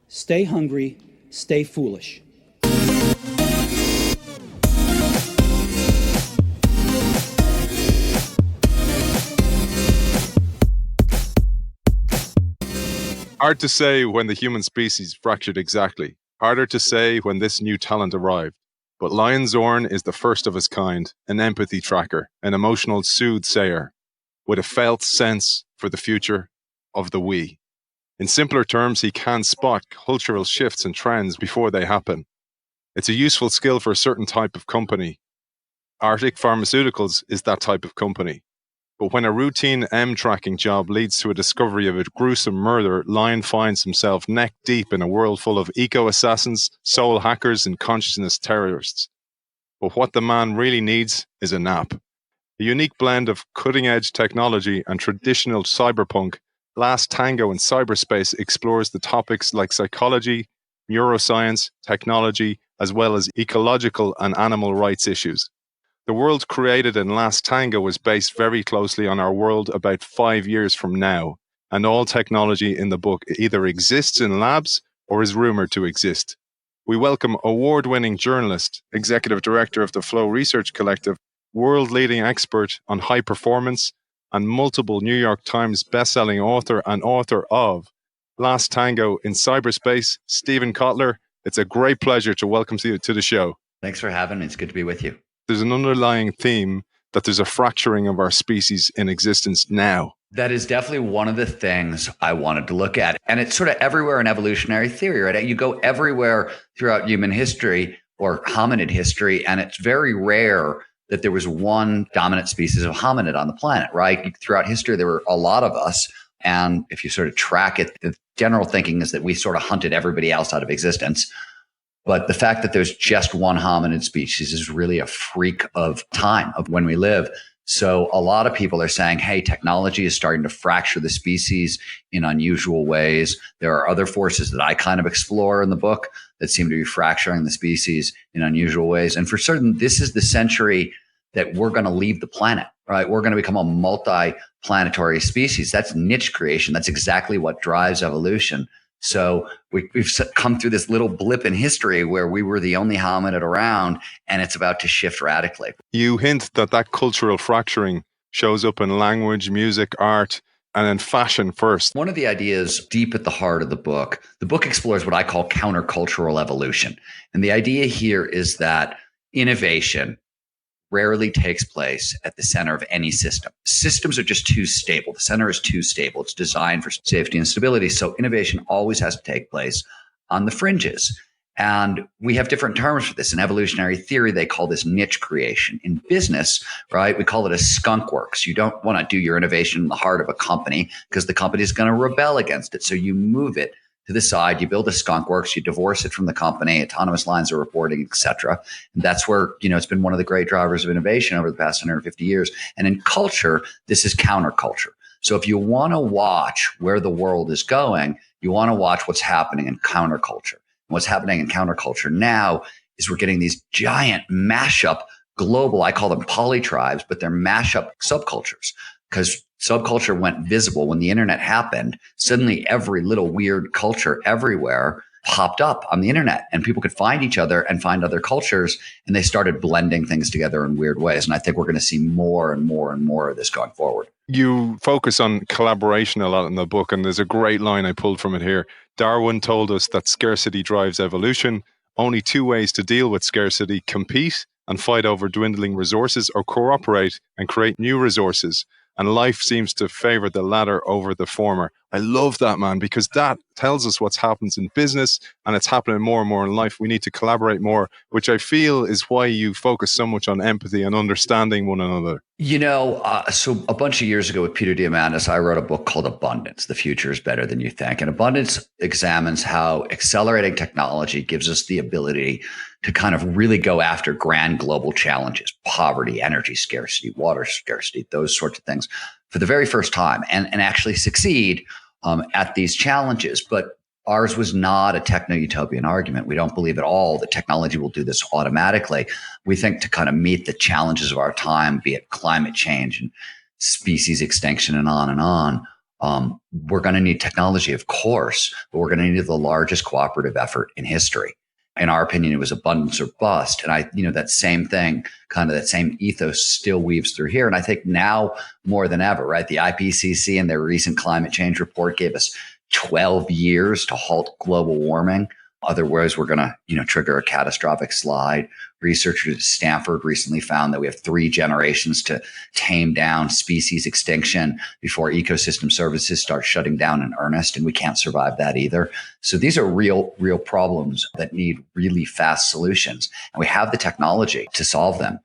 Stay hungry, stay foolish. Hard to say when the human species fractured exactly. Harder to say when this new talent arrived. But Lion Zorn is the first of his kind, an empathy tracker, an emotional soothsayer, with a felt sense for the future of the we. In simpler terms, he can spot cultural shifts and trends before they happen. It's a useful skill for a certain type of company. Arctic Pharmaceuticals is that type of company. But when a routine M-tracking job leads to a discovery of a gruesome murder, Lion finds himself neck deep in a world full of eco-assassins, soul hackers, and consciousness terrorists. But what the man really needs is a nap. A unique blend of cutting-edge technology and traditional cyberpunk, Last Tango in Cyberspace explores the topics like psychology, neuroscience, technology, as well as ecological and animal rights issues. The world created in Last Tango is based very closely on our world about 5 years from now, and all technology in the book either exists in labs or is rumoured to exist. We welcome award-winning journalist, executive director of the Flow Research Collective, world-leading expert on high performance, and multiple New York Times bestselling author and author of Last Tango in Cyberspace, Stephen Kotler. It's a great pleasure to welcome you to the show. Thanks for having me. It's good to be with you. There's an underlying theme that there's a fracturing of our species in existence now. That is definitely one of the things I wanted to look at. And it's sort of everywhere in evolutionary theory, right? You go everywhere throughout human history or hominid history, and it's very rare that there was one dominant species of hominid on the planet, right? Throughout history, there were a lot of us. And if you sort of track it, the general thinking is that we sort of hunted everybody else out of existence. But the fact that there's just one hominid species is really a freak of time of when we live. So a lot of people are saying, hey, technology is starting to fracture the species in unusual ways. There are other forces that I kind of explore in the book that seem to be fracturing the species in unusual ways. And for certain, this is the century that we're going to leave the planet, right? We're going to become a multi-planetary species. That's niche creation. That's exactly what drives evolution. So we've come through this little blip in history where we were the only hominid around, and it's about to shift radically. You hint that cultural fracturing shows up in language, music, art, and in fashion first. One of the ideas deep at the heart of the book explores what I call countercultural evolution. And the idea here is that innovation rarely takes place at the center of any system. Systems are just too stable. The center is too stable. It's designed for safety and stability. So innovation always has to take place on the fringes. And we have different terms for this. In evolutionary theory, they call this niche creation. In business, right, we call it a skunk works. You don't want to do your innovation in the heart of a company because the company is going to rebel against it. So you move it to the side, you build a skunk works, you divorce it from the company, autonomous lines of reporting, et cetera. And that's where, it's been one of the great drivers of innovation over the past 150 years. And in culture, this is counterculture. So if you want to watch where the world is going, you want to watch what's happening in counterculture. And what's happening in counterculture now is we're getting these giant mashup global, I call them polytribes, but they're mashup subcultures. Because subculture went visible when the internet happened. Suddenly, every little weird culture everywhere popped up on the internet, and people could find each other and find other cultures, and they started blending things together in weird ways. And I think we're going to see more and more and more of this going forward. You focus on collaboration a lot in the book, and there's a great line I pulled from it here. Darwin told us that scarcity drives evolution. Only two ways to deal with scarcity: compete and fight over dwindling resources, or cooperate and create new resources. And life seems to favor the latter over the former. I love that, man, because that tells us what happens in business, and it's happening more and more in life. We need to collaborate more, which I feel is why you focus so much on empathy and understanding one another. So a bunch of years ago with Peter Diamandis, I wrote a book called Abundance: The Future is Better Than You Think. And Abundance examines how accelerating technology gives us the ability to kind of really go after grand global challenges: poverty, energy scarcity, water scarcity, those sorts of things, for the very first time, and actually succeed at these challenges. But ours was not a techno-utopian argument. We don't believe at all that technology will do this automatically. We think to kind of meet the challenges of our time, be it climate change and species extinction and on, We're going to need technology, of course, but we're going to need the largest cooperative effort in history. In our opinion, it was abundance or bust. And that same thing, kind of that same ethos still weaves through here. And I think now more than ever, right? The IPCC in their recent climate change report gave us 12 years to halt global warming. Otherwise, we're going to, trigger a catastrophic slide. Researchers at Stanford recently found that we have 3 generations to tame down species extinction before ecosystem services start shutting down in earnest, and we can't survive that either. So these are real problems that need really fast solutions, and we have the technology to solve them.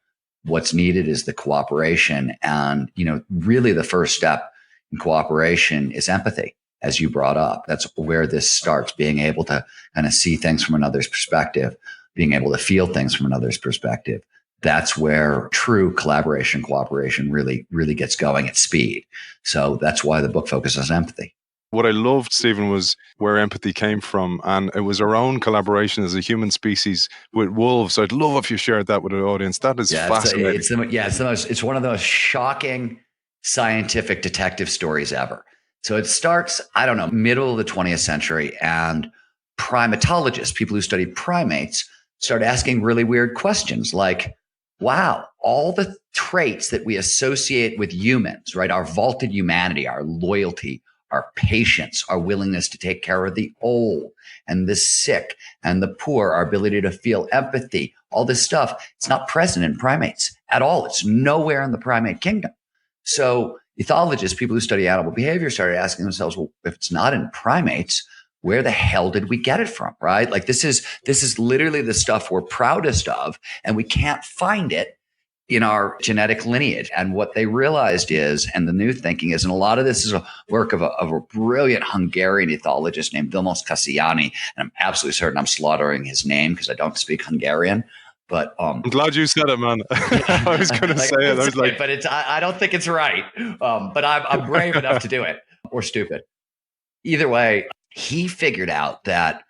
What's needed is the cooperation, and really the first step in cooperation is empathy. As you brought up, that's where this starts, being able to kind of see things from another's perspective, being able to feel things from another's perspective. That's where true collaboration, cooperation really gets going at speed. So that's why the book focuses on empathy. What I loved, Stephen, was where empathy came from. And it was our own collaboration as a human species with wolves. I'd love if you shared that with the audience. That is fascinating. It's one of the most shocking scientific detective stories ever. So it starts, middle of the 20th century, and primatologists, people who study primates, start asking really weird questions like, wow, all the traits that we associate with humans, right? Our vaulted humanity, our loyalty, our patience, our willingness to take care of the old and the sick and the poor, our ability to feel empathy, all this stuff, it's not present in primates at all. It's nowhere in the primate kingdom. So ethologists, people who study animal behavior, started asking themselves, well, if it's not in primates, where the hell did we get it from, right? Like this is literally the stuff we're proudest of, and we can't find it in our genetic lineage. And what they realized is, and the new thinking is, and a lot of this is a work of a brilliant Hungarian ethologist named Vilmos Kasiani, and I'm absolutely certain I'm slaughtering his name because I don't speak Hungarian. But I'm glad you said it, man. I was going to say it. I was like, but I don't think it's right. But I'm brave enough to do it, or stupid. Either way, he figured out that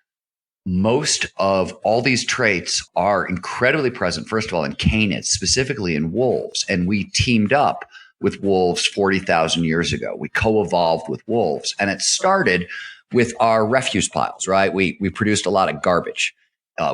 most of all these traits are incredibly present, first of all, in canids, specifically in wolves. And we teamed up with wolves 40,000 years ago. We co-evolved with wolves. And it started with our refuse piles, right? We produced a lot of garbage.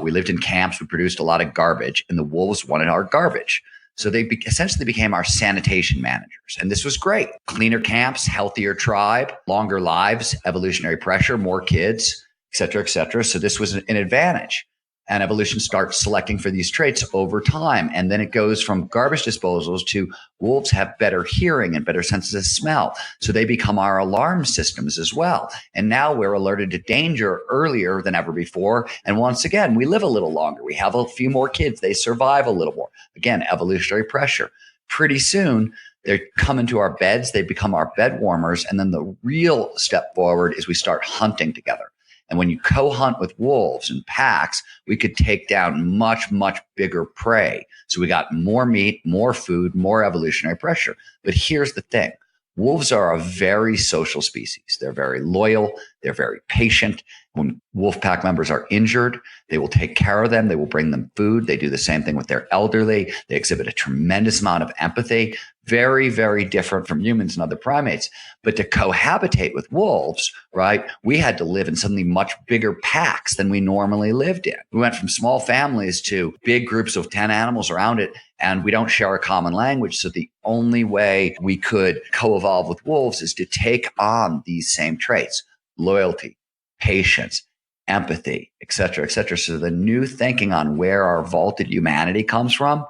We lived in camps. We produced a lot of garbage, and the wolves wanted our garbage. So they essentially became our sanitation managers. And this was great. Cleaner camps, healthier tribe, longer lives, evolutionary pressure, more kids, et cetera, et cetera. So this was an advantage. And evolution starts selecting for these traits over time. And then it goes from garbage disposals to wolves have better hearing and better senses of smell. So they become our alarm systems as well. And now we're alerted to danger earlier than ever before. And once again, we live a little longer. We have a few more kids. They survive a little more. Again, evolutionary pressure. Pretty soon, they come into our beds. They become our bed warmers. And then the real step forward is we start hunting together. And when you co-hunt with wolves and packs, we could take down much, much bigger prey. So we got more meat, more food, more evolutionary pressure. But here's the thing. Wolves are a very social species. They're very loyal. They're very patient. When wolf pack members are injured, they will take care of them. They will bring them food. They do the same thing with their elderly. They exhibit a tremendous amount of empathy. Very, very different from humans and other primates. But to cohabitate with wolves, right, we had to live in suddenly much bigger packs than we normally lived in. We went from small families to big groups of 10 animals around it, and we don't share a common language. So the only way we could co-evolve with wolves is to take on these same traits: loyalty, patience, empathy, et cetera, et cetera. So the new thinking on where our vaulted humanity comes from,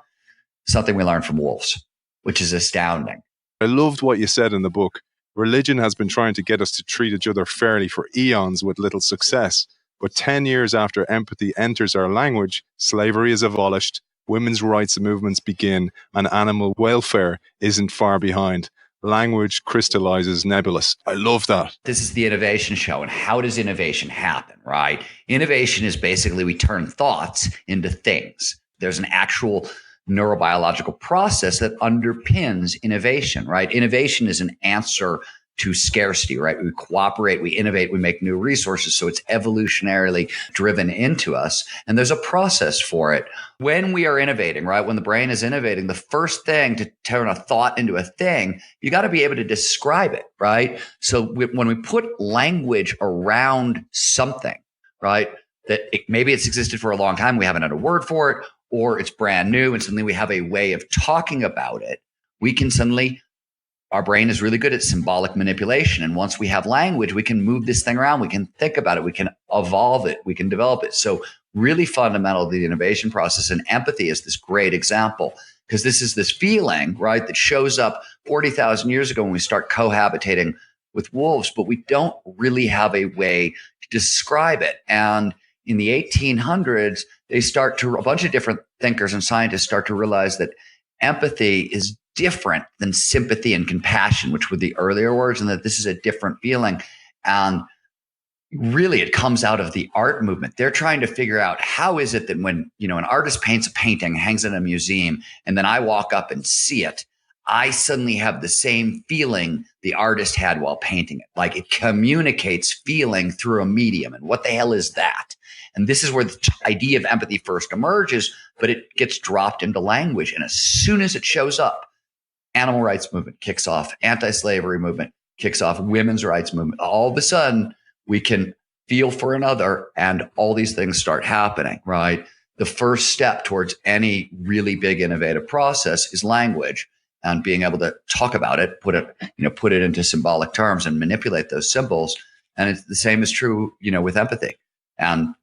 something we learned from wolves, which is astounding. I loved what you said in the book. Religion has been trying to get us to treat each other fairly for eons with little success. But 10 years after empathy enters our language, slavery is abolished, women's rights movements begin, and animal welfare isn't far behind. Language crystallizes nebulous. I love that. This is the innovation show. And how does innovation happen, right? Innovation is basically we turn thoughts into things. There's an actual neurobiological process that underpins innovation, right? Innovation is an answer to scarcity, right? We cooperate, we innovate, we make new resources. So it's evolutionarily driven into us. And there's a process for it. When we are innovating, right? When the brain is innovating, the first thing to turn a thought into a thing, you got to be able to describe it, right? So when we put language around something, right? Maybe it's existed for a long time, we haven't had a word for it, or it's brand new and suddenly we have a way of talking about it, we can suddenly, our brain is really good at symbolic manipulation. And once we have language, we can move this thing around, we can think about it, we can evolve it, we can develop it. So really fundamental to the innovation process. And empathy is this great example, because this is this feeling, right, that shows up 40,000 years ago when we start cohabitating with wolves, but we don't really have a way to describe it. And in the 1800s, a bunch of different thinkers and scientists start to realize that empathy is different than sympathy and compassion, which were the earlier words, and that this is a different feeling. And really, it comes out of the art movement. They're trying to figure out how is it that when, an artist paints a painting, hangs in a museum, and then I walk up and see it, I suddenly have the same feeling the artist had while painting it. Like it communicates feeling through a medium. And what the hell is that? And this is where the idea of empathy first emerges, but it gets dropped into language. And as soon as it shows up, animal rights movement kicks off, anti-slavery movement kicks off, women's rights movement. All of a sudden, we can feel for another, and all these things start happening, right? The first step towards any really big innovative process is language, and being able to talk about it, put it into symbolic terms and manipulate those symbols. And it's the same is true, with empathy and,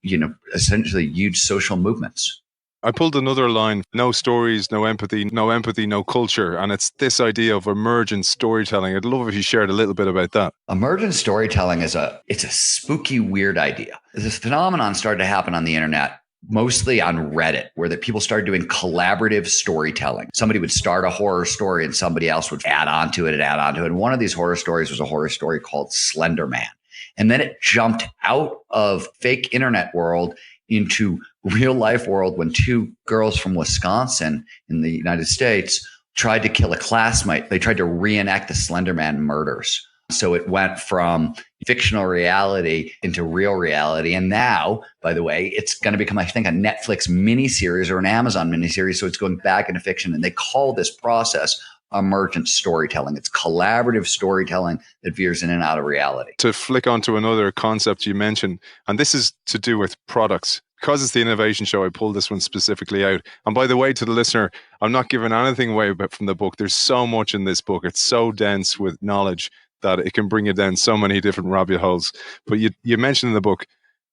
essentially huge social movements. I pulled another line: no stories, no empathy, no culture. And it's this idea of emergent storytelling. I'd love if you shared a little bit about that. Emergent storytelling it's a spooky, weird idea. This phenomenon started to happen on the internet, mostly on Reddit, where the people started doing collaborative storytelling. Somebody would start a horror story and somebody else would add on to it. And one of these horror stories was a horror story called Slenderman. And then it jumped out of fake internet world into real life world when two girls from Wisconsin in the United States tried to kill a classmate. They tried to reenact the Slenderman murders. So it went from fictional reality into real reality. And now, by the way, it's going to become, I think, a Netflix miniseries or an Amazon miniseries. So it's going back into fiction. And they call this process emergent storytelling. It's collaborative storytelling that veers in and out of reality. To flick onto another concept you mentioned, and this is to do with products. Because it's the innovation show, I pulled this one specifically out. And by the way, to the listener, I'm not giving anything away from the book. There's so much in this book. It's so dense with knowledge that it can bring you down so many different rabbit holes. But you mentioned in the book,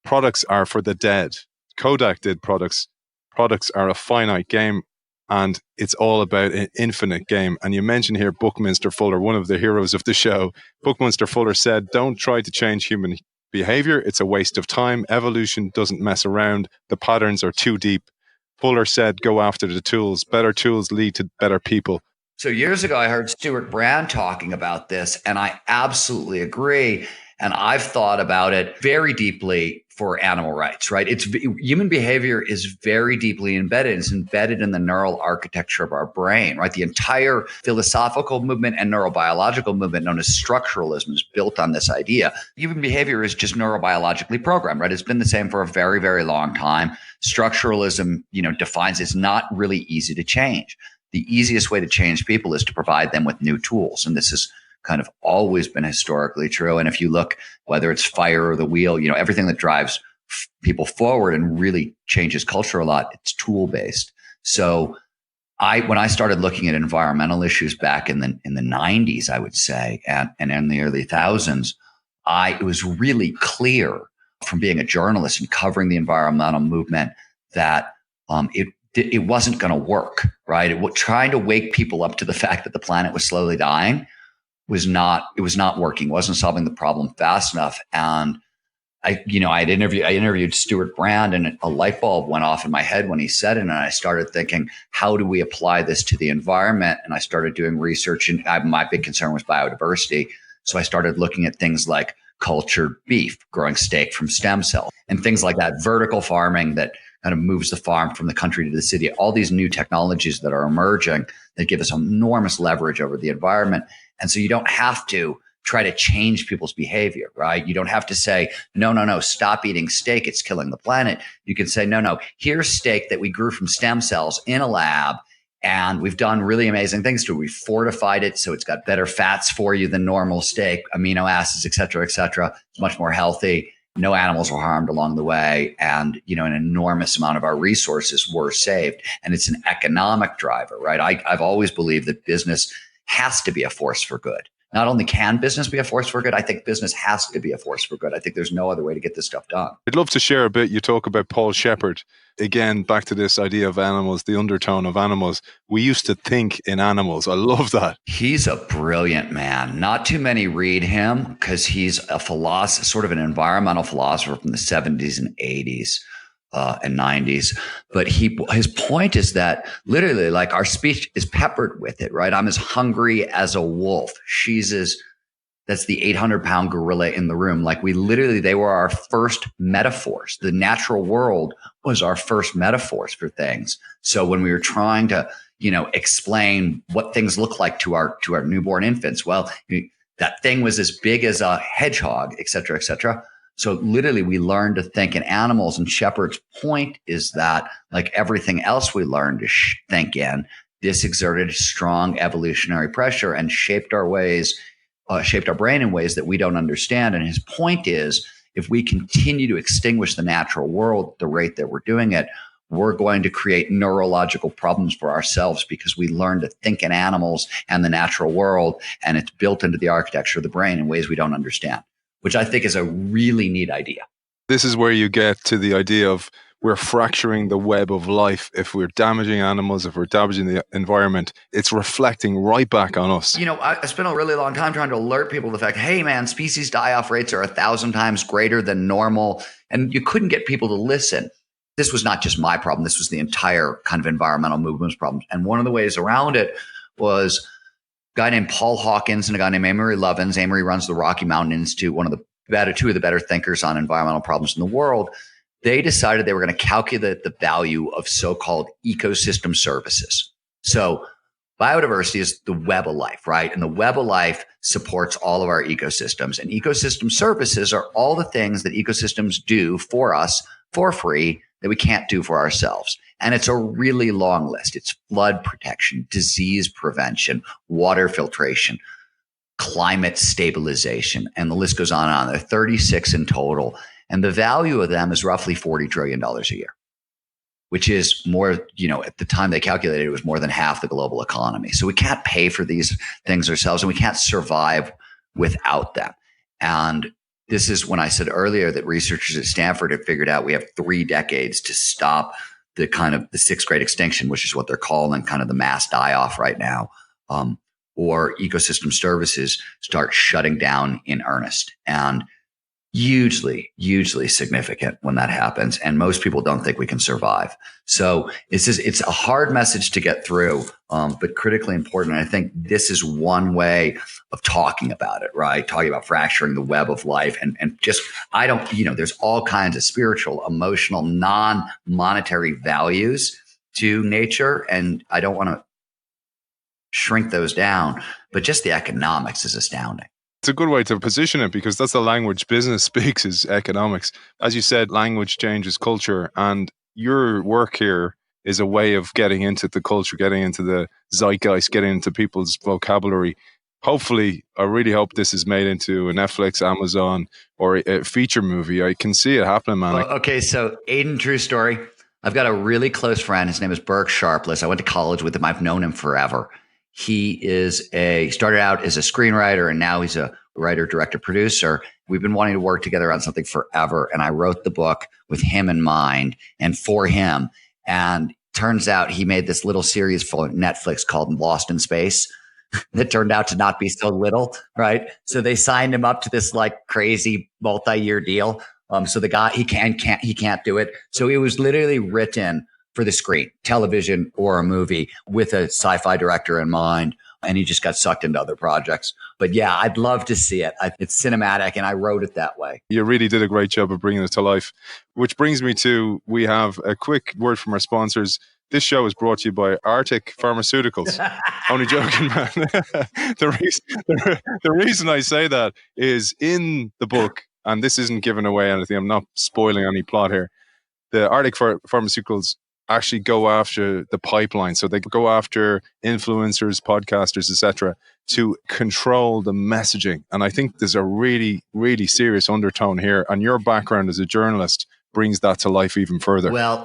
products are for the dead. Kodak did products. Products are a finite game, and it's all about an infinite game. And you mentioned here Buckminster Fuller, one of the heroes of the show. Buckminster Fuller said, don't try to change human behavior. It's a waste of time. Evolution doesn't mess around. The patterns are too deep. Fuller said, go after the tools. Better tools lead to better people. So years ago, I heard Stuart Brand talking about this, and I absolutely agree. And I've thought about it very deeply for animal rights, right? Human behavior is very deeply embedded. It's embedded in the neural architecture of our brain, right? The entire philosophical movement and neurobiological movement known as structuralism is built on this idea. Human behavior is just neurobiologically programmed, right? It's been the same for a very, very long time. Structuralism, defines it's not really easy to change. The easiest way to change people is to provide them with new tools. And this is kind of always been historically true. And if you look, whether it's fire or the wheel, everything that drives people forward and really changes culture a lot, it's tool based. So when I started looking at environmental issues back in the 90s, I would say, and in the early thousands, it was really clear from being a journalist and covering the environmental movement that it wasn't going to work, right? Trying to wake people up to the fact that the planet was slowly dying was not working, wasn't solving the problem fast enough. And I interviewed Stuart Brand, and a light bulb went off in my head when he said it. And I started thinking, how do we apply this to the environment? And I started doing research, and my big concern was biodiversity. So I started looking at things like cultured beef, growing steak from stem cells, and things like that, vertical farming that kind of moves the farm from the country to the city, all these new technologies that are emerging that give us enormous leverage over the environment. And so you don't have to try to change people's behavior, right? You don't have to say, no, stop eating steak. It's killing the planet. You can say, no, here's steak that we grew from stem cells in a lab. And we've done really amazing things to it. We've fortified it so it's got better fats for you than normal steak, amino acids, et cetera, et cetera. It's much more healthy. No animals were harmed along the way. And, an enormous amount of our resources were saved. And it's an economic driver, right? I've always believed that business has to be a force for good. Not only can business be a force for good, I think business has to be a force for good. I think there's no other way to get this stuff done. I'd love to share a bit. You talk about Paul Shepard. Again, back to this idea of animals, the undertone of animals. We used to think in animals. I love that. He's a brilliant man. Not too many read him because he's a philosopher, sort of an environmental philosopher from the 70s and 80s. And 90s. But his point is that literally, like, our speech is peppered with it, right? I'm as hungry as a wolf. That's the 800-pound gorilla in the room. Like, they were our first metaphors. The natural world was our first metaphors for things. So when we were trying to, explain what things look like to our newborn infants, well, that thing was as big as a hedgehog, et cetera, et cetera. So literally we learned to think in animals, and Shepard's point is that, like everything else we learned to think in, this exerted strong evolutionary pressure and shaped our brain in ways that we don't understand. And his point is, if we continue to extinguish the natural world at the rate that we're doing it, we're going to create neurological problems for ourselves because we learn to think in animals and the natural world, and it's built into the architecture of the brain in ways we don't understand, which I think is a really neat idea. This is where you get to the idea of we're fracturing the web of life. If we're damaging animals, if we're damaging the environment, it's reflecting right back on us. I spent a really long time trying to alert people to the fact, hey man, species die-off rates are 1,000 times greater than normal. And you couldn't get people to listen. This was not just my problem. This was the entire kind of environmental movement's problem. And one of the ways around it was a guy named Paul Hawkins and a guy named Amory Lovins. Amory runs the Rocky Mountain Institute, two of the better thinkers on environmental problems in the world. They decided they were going to calculate the value of so-called ecosystem services. So biodiversity is the web of life, right? And the web of life supports all of our ecosystems. And ecosystem services are all the things that ecosystems do for us for free that we can't do for ourselves. And it's a really long list. It's flood protection, disease prevention, water filtration, climate stabilization, and the list goes on and on. There are 36 in total. And the value of them is roughly $40 trillion a year, which is more, at the time they calculated it was more than half the global economy. So we can't pay for these things ourselves, and we can't survive without them. And this is when I said earlier that researchers at Stanford have figured out we have 3 decades to stop the kind of the 6th great extinction, which is what they're calling kind of the mass die-off right now, or ecosystem services start shutting down in earnest. And hugely significant when that happens. And most people don't think we can survive. So it's a hard message to get through, but critically important. And I think this is one way of talking about it, right? Talking about fracturing the web of life and just, there's all kinds of spiritual, emotional, non-monetary values to nature. And I don't want to shrink those down, but just the economics is astounding. It's a good way to position it because that's the language business speaks is economics. As you said, language changes culture, and your work here is a way of getting into the culture, getting into the zeitgeist, getting into people's vocabulary. Hopefully, I really hope this is made into a Netflix, Amazon, or a feature movie. I can see it happening, man. Well, okay, so Aiden, true story. I've got a really close friend. His name is Burke Sharpless. I went to college with him. I've known him forever. He started out as a screenwriter, and now he's a writer, director, producer. We've been wanting to work together on something forever. And I wrote the book with him in mind and for him. And turns out he made this little series for Netflix called Lost in Space that turned out to not be so little, right? So they signed him up to this like crazy multi-year deal. So the guy, he can't do it. So it was literally written for the screen, television, or a movie with a sci-fi director in mind. And he just got sucked into other projects. But yeah, I'd love to see it. It's cinematic, and I wrote it that way. You really did a great job of bringing it to life. Which brings me to, we have a quick word from our sponsors. This show is brought to you by Arctic Pharmaceuticals. Only joking, man. The reason I say that is in the book, and this isn't giving away anything, I'm not spoiling any plot here. The Arctic Pharmaceuticals actually go after the pipeline. So they go after influencers, podcasters, etc., to control the messaging. And I think there's a really, really serious undertone here. And your background as a journalist brings that to life even further. Well,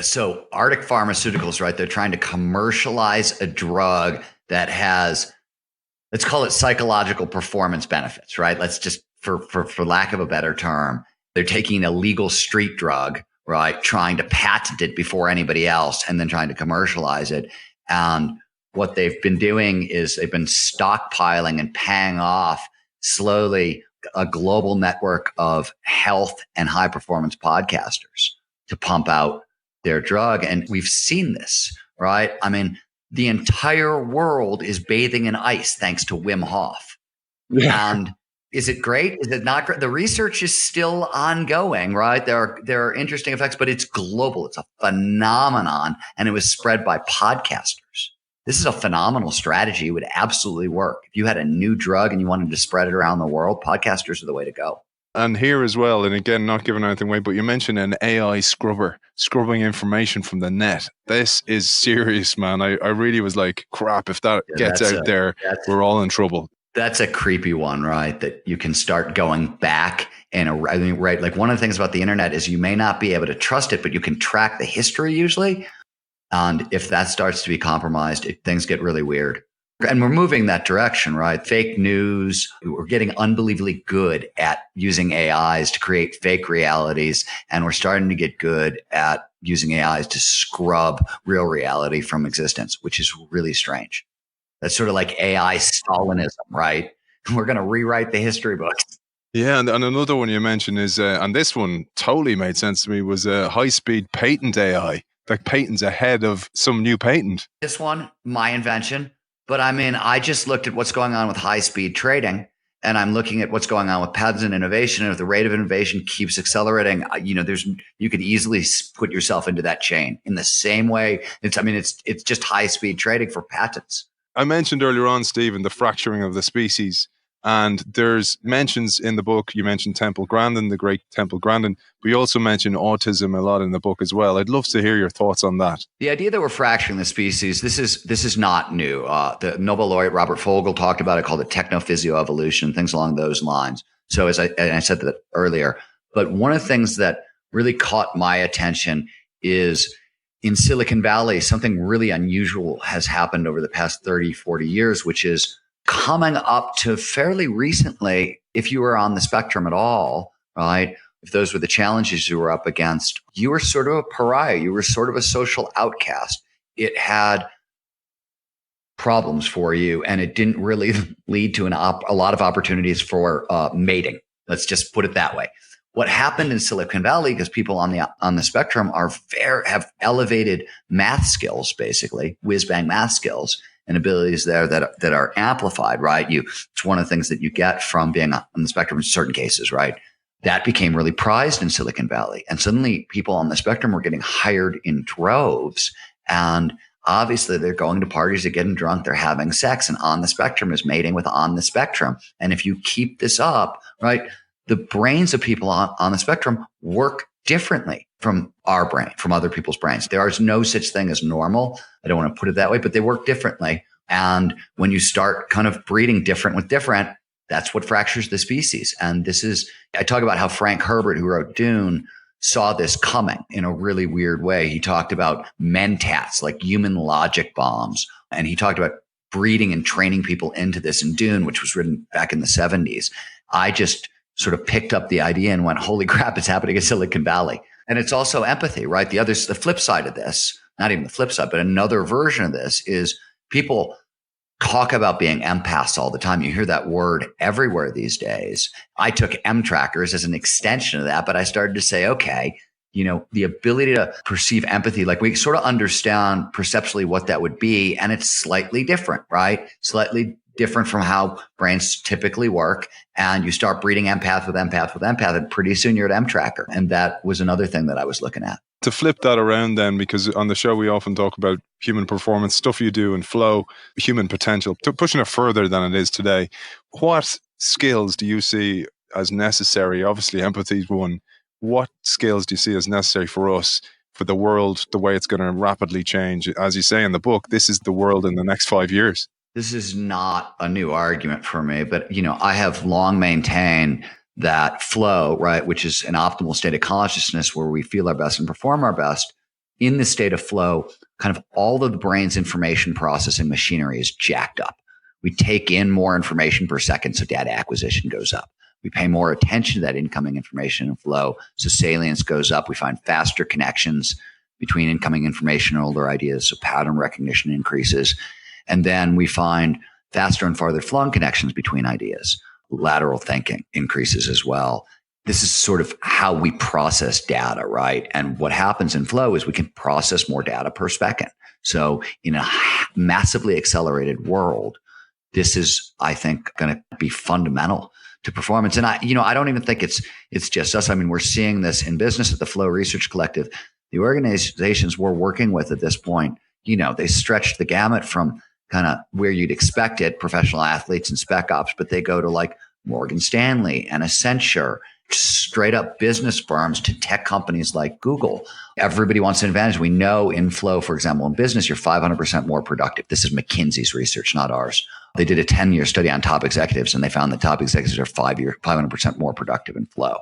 so Arctic Pharmaceuticals, right? They're trying to commercialize a drug that has, let's call it psychological performance benefits, right? Let's just, for lack of a better term, they're taking a legal street drug, right? Trying to patent it before anybody else and then trying to commercialize it. And what they've been doing is they've been stockpiling and paying off slowly a global network of health and high performance podcasters to pump out their drug. And we've seen this, right? I mean, the entire world is bathing in ice thanks to Wim Hof. Yeah. And is it great? Is it not great? The research is still ongoing, right? There are interesting effects, but it's global. It's a phenomenon, and it was spread by podcasters. This is a phenomenal strategy. It would absolutely work. If you had a new drug and you wanted to spread it around the world, podcasters are the way to go. And here as well, and again, not giving anything away, but you mentioned an AI scrubber, scrubbing information from the net. This is serious, man. I really was like, crap, if that gets out there, we're all in trouble. That's a creepy one, right? That you can start going back right? Like one of the things about the internet is you may not be able to trust it, but you can track the history usually. And if that starts to be compromised, things get really weird. And we're moving that direction, right? Fake news. We're getting unbelievably good at using AIs to create fake realities. And we're starting to get good at using AIs to scrub real reality from existence, which is really strange. That's sort of like AI Stalinism, right? We're going to rewrite the history books. Yeah, and another one you mentioned is, and this one totally made sense to me, was a high-speed patent AI. Like patents ahead of some new patent. This one, my invention. But I mean, I just looked at what's going on with high-speed trading, and I'm looking at what's going on with patents and innovation. And if the rate of innovation keeps accelerating, you could easily put yourself into that chain in the same way. It's just high-speed trading for patents. I mentioned earlier on, Stephen, the fracturing of the species. And there's mentions in the book, you mentioned Temple Grandin, the great Temple Grandin, but you also mentioned autism a lot in the book as well. I'd love to hear your thoughts on that. The idea that we're fracturing the species, this is not new. The Nobel laureate Robert Fogel talked about it, called it technophysio-evolution, things along those lines. So I said that earlier, but one of the things that really caught my attention is in Silicon Valley, something really unusual has happened over the past 30, 40 years, which is coming up to fairly recently, if you were on the spectrum at all, right? If those were the challenges you were up against, you were sort of a pariah. You were sort of a social outcast. It had problems for you, and it didn't really lead to a lot of opportunities for mating. Let's just put it that way. What happened in Silicon Valley, because people on the spectrum have elevated math skills, basically whiz-bang math skills, and abilities there that are amplified, right? It's one of the things that you get from being on the spectrum in certain cases, right? That became really prized in Silicon Valley. And suddenly people on the spectrum were getting hired in droves. And obviously they're going to parties, they're getting drunk, they're having sex, and on the spectrum is mating with on the spectrum. And if you keep this up, right, the brains of people on the spectrum work differently from our brain, from other people's brains. There is no such thing as normal. I don't want to put it that way, but they work differently. And when you start kind of breeding different with different, that's what fractures the species. And I talk about how Frank Herbert, who wrote Dune, saw this coming in a really weird way. He talked about mentats, like human logic bombs. And he talked about breeding and training people into this in Dune, which was written back in the 70s. I just sort of picked up the idea and went, holy crap, it's happening in Silicon Valley. And it's also empathy, right? The flip side of this, not even the flip side, but another version of this is people talk about being empaths all the time. You hear that word everywhere these days. I took M trackers as an extension of that, but I started to say, okay, the ability to perceive empathy, like we sort of understand perceptually what that would be. And it's slightly different, right? Slightly different from how brains typically work. And you start breeding empath with empath with empath, and pretty soon you're at M tracker. And that was another thing that I was looking at. To flip that around then, because on the show we often talk about human performance, stuff you do in flow, human potential, to pushing it further than it is today. What skills do you see as necessary? Obviously, empathy is one. What skills do you see as necessary for us, for the world, the way it's going to rapidly change? As you say in the book, this is the world in the next 5 years. This is not a new argument for me, but I have long maintained that flow, right, which is an optimal state of consciousness where we feel our best and perform our best. In the state of flow, kind of all of the brain's information processing machinery is jacked up. We take in more information per second, so data acquisition goes up. We pay more attention to that incoming information in flow, so salience goes up. We find faster connections between incoming information and older ideas, so pattern recognition increases. And then we find faster and farther flung connections between ideas. Lateral thinking increases as well. This is sort of how we process data, right? And what happens in flow is we can process more data per second. So in a massively accelerated world, this is, I think, going to be fundamental to performance. And I don't even think it's just us. I mean, we're seeing this in business at the Flow Research Collective. The organizations we're working with at this point, they stretch the gamut from kind of where you'd expect it, professional athletes and spec ops, but they go to like Morgan Stanley and Accenture, straight up business firms, to tech companies like Google. Everybody wants an advantage. We know in flow, for example, in business, you're 500% more productive. This is McKinsey's research, not ours. They did a 10-year study on top executives, and they found that top executives are 500% more productive in flow.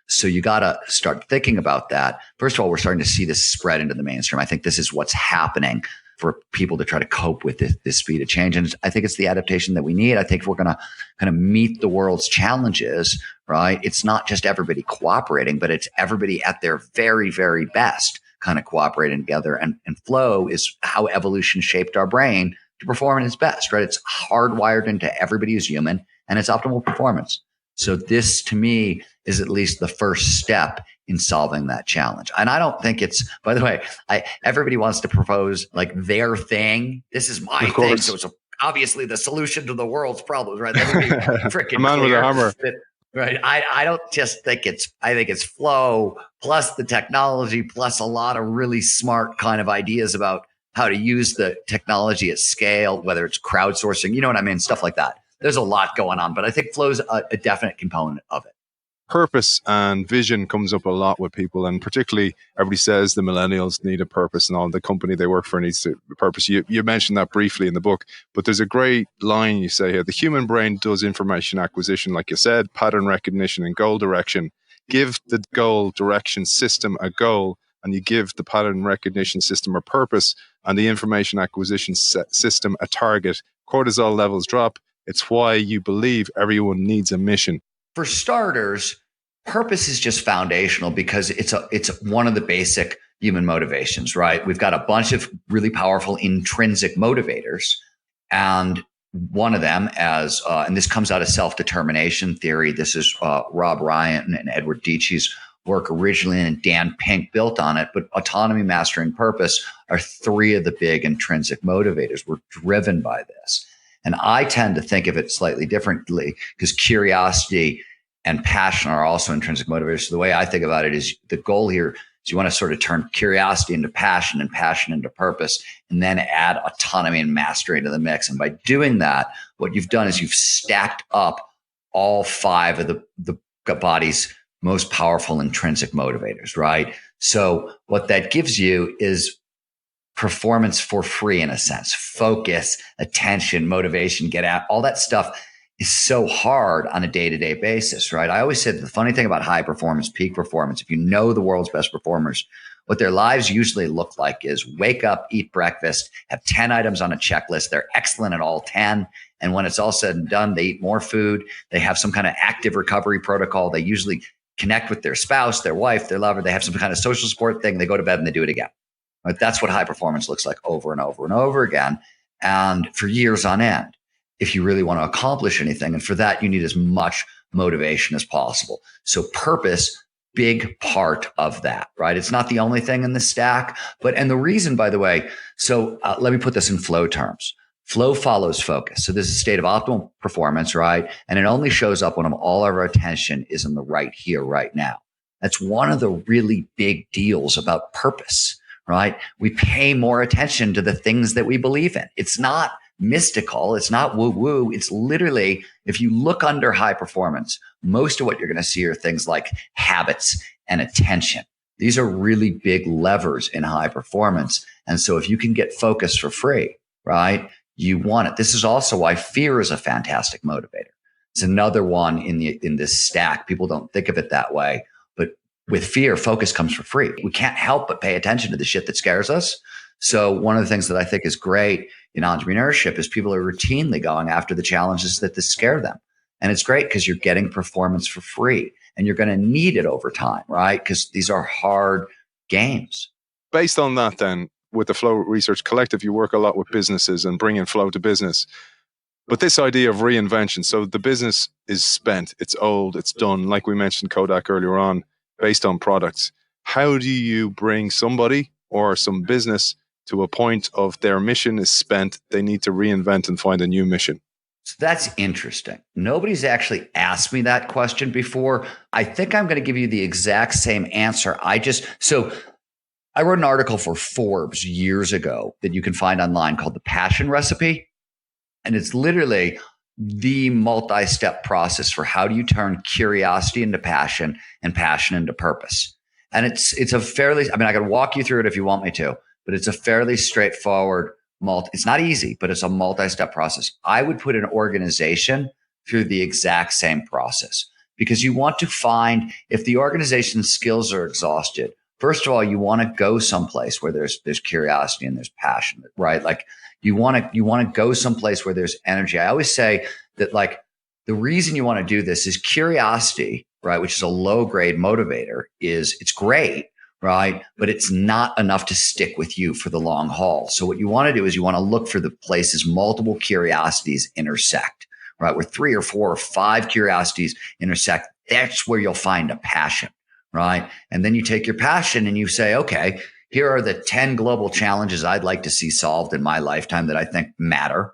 So you got to start thinking about that. First of all, we're starting to see this spread into the mainstream. I think this is what's happening for people to try to cope with this speed of change. And I think it's the adaptation that we need. I think if we're going to kind of meet the world's challenges, right, it's not just everybody cooperating, but it's everybody at their very, very best kind of cooperating together. And flow is how evolution shaped our brain to perform at its best, right? It's hardwired into everybody who's human, and it's optimal performance. So this, to me, is at least the first step in solving that challenge. And I don't think it's, by the way, everybody wants to propose like their thing. This is my thing. So it's obviously the solution to the world's problems, right? Let me be freaking man clear. with a hammer. Right. I don't just think I think it's flow plus the technology plus a lot of really smart kind of ideas about how to use the technology at scale, whether it's crowdsourcing, you know what I mean? Stuff like that. There's a lot going on, but I think flow's a definite component of it. Purpose and vision comes up a lot with people, and particularly everybody says the millennials need a purpose and all. The company they work for needs a purpose. You mentioned that briefly in the book, but there's a great line you say here: the human brain does information acquisition, like you said, pattern recognition and goal direction. Give the goal direction system a goal, and you give the pattern recognition system a purpose, and the information acquisition system a target. Cortisol levels drop. It's why you believe everyone needs a mission. For starters, purpose is just foundational because it's one of the basic human motivations, right? We've got a bunch of really powerful intrinsic motivators, and one of them, and this comes out of self-determination theory. This is Rob Ryan and Edward Deitch's work originally, and Dan Pink built on it. But autonomy, mastery, and purpose are three of the big intrinsic motivators. We're driven by this. And I tend to think of it slightly differently because curiosity and passion are also intrinsic motivators. So the way I think about it is the goal here is you want to sort of turn curiosity into passion and passion into purpose, and then add autonomy and mastery into the mix. And by doing that, what you've done is you've stacked up all five of the body's most powerful intrinsic motivators, right? So what that gives you is performance for free in a sense. Focus, attention, motivation, get out, all that stuff is so hard on a day-to-day basis, right? I always said the funny thing about high performance, peak performance, if you know the world's best performers, what their lives usually look like is wake up, eat breakfast, have 10 items on a checklist. They're excellent at all 10. And when it's all said and done, they eat more food. They have some kind of active recovery protocol. They usually connect with their spouse, their wife, their lover. They have some kind of social support thing. They go to bed and they do it again. Right? That's what high performance looks like over and over and over again. And for years on end, if you really want to accomplish anything. And for that, you need as much motivation as possible. So purpose, big part of that, right? It's not the only thing in the stack, and the reason, by the way, so let me put this in flow terms. Flow follows focus. So this is a state of optimal performance, right? And it only shows up when all of our attention is in the right here, right now. That's one of the really big deals about purpose, right? We pay more attention to the things that we believe in. It's not mystical. It's not woo woo. It's literally, if you look under high performance, most of what you're going to see are things like habits and attention. These are really big levers in high performance. And so if you can get focus for free, right, you want it. This is also why fear is a fantastic motivator. It's another one in this stack. People don't think of it that way. But with fear, focus comes for free. We can't help but pay attention to the shit that scares us. So one of the things that I think is great in entrepreneurship is people are routinely going after the challenges that scare them. And it's great because you're getting performance for free and you're going to need it over time, right? Because these are hard games. Based on that, then, with the Flow Research Collective, you work a lot with businesses and bringing flow to business. But this idea of reinvention, so the business is spent, it's old, it's done, like we mentioned Kodak earlier on, based on products. How do you bring somebody or some business to a point of their mission is spent, they need to reinvent and find a new mission? So that's interesting. Nobody's actually asked me that question before. I think I'm going to give you the exact same answer. I wrote an article for Forbes years ago that you can find online called The Passion Recipe. And it's literally the multi-step process for how do you turn curiosity into passion and passion into purpose. And it's a fairly, I can walk you through it if you want me to, but it's a fairly straightforward it's not easy, but it's a multi-step process. I would put an organization through the exact same process because you want to find if the organization's skills are exhausted. First of all, you want to go someplace where there's curiosity and there's passion, right? Like you want to go someplace where there's energy. I always say that like the reason you want to do this is curiosity, right? Which is a low grade motivator it's great, right? But it's not enough to stick with you for the long haul. So what you want to do is you want to look for the places multiple curiosities intersect, right? Where 3 or 4 or 5 curiosities intersect. That's where you'll find a passion, right? And then you take your passion and you say, okay, here are the 10 global challenges I'd like to see solved in my lifetime that I think matter.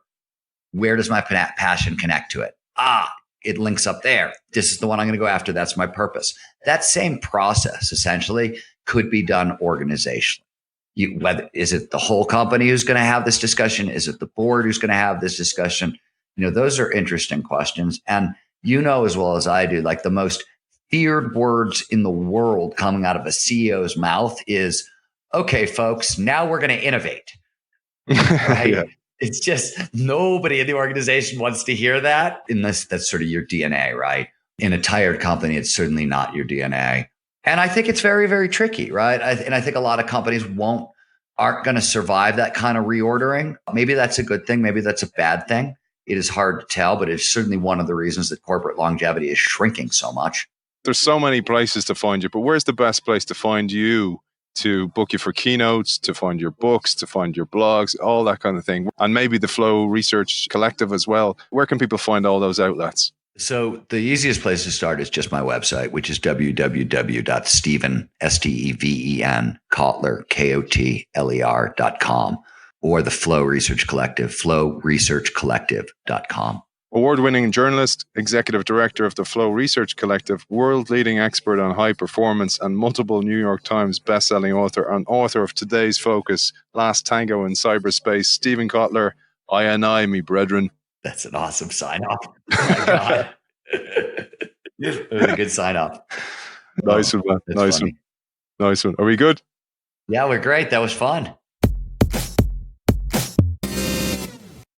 Where does my passion connect to it? It links up there. This is the one I'm going to go after. That's my purpose. That same process essentially could be done organizationally. Is it the whole company who's going to have this discussion? Is it the board who's going to have this discussion? Those are interesting questions. And as well as I do, like the most feared words in the world coming out of a CEO's mouth is, okay, folks, now we're going to innovate. Right? Yeah. It's just nobody in the organization wants to hear that unless that's sort of your DNA, right? In a tired company, it's certainly not your DNA. And I think it's very, very tricky, right? And I think a lot of companies aren't going to survive that kind of reordering. Maybe that's a good thing. Maybe that's a bad thing. It is hard to tell, but it's certainly one of the reasons that corporate longevity is shrinking so much. There's so many places to find you, but where's the best place to find you, to book you for keynotes, to find your books, to find your blogs, all that kind of thing? And maybe the Flow Research Collective as well. Where can people find all those outlets? So the easiest place to start is just my website, which is www.steven, Steven, Kotler, Kotler.com, or the Flow Research Collective, flowresearchcollective.com. Award-winning journalist, executive director of the Flow Research Collective, world-leading expert on high performance, and multiple New York Times best-selling author and author of today's focus, Last Tango in Cyberspace, Steven Kotler, I, me brethren. That's an awesome sign-off. Oh my God. That was a good sign-off. Nice one, man. Nice one. Are we good? Yeah, we're great. That was fun.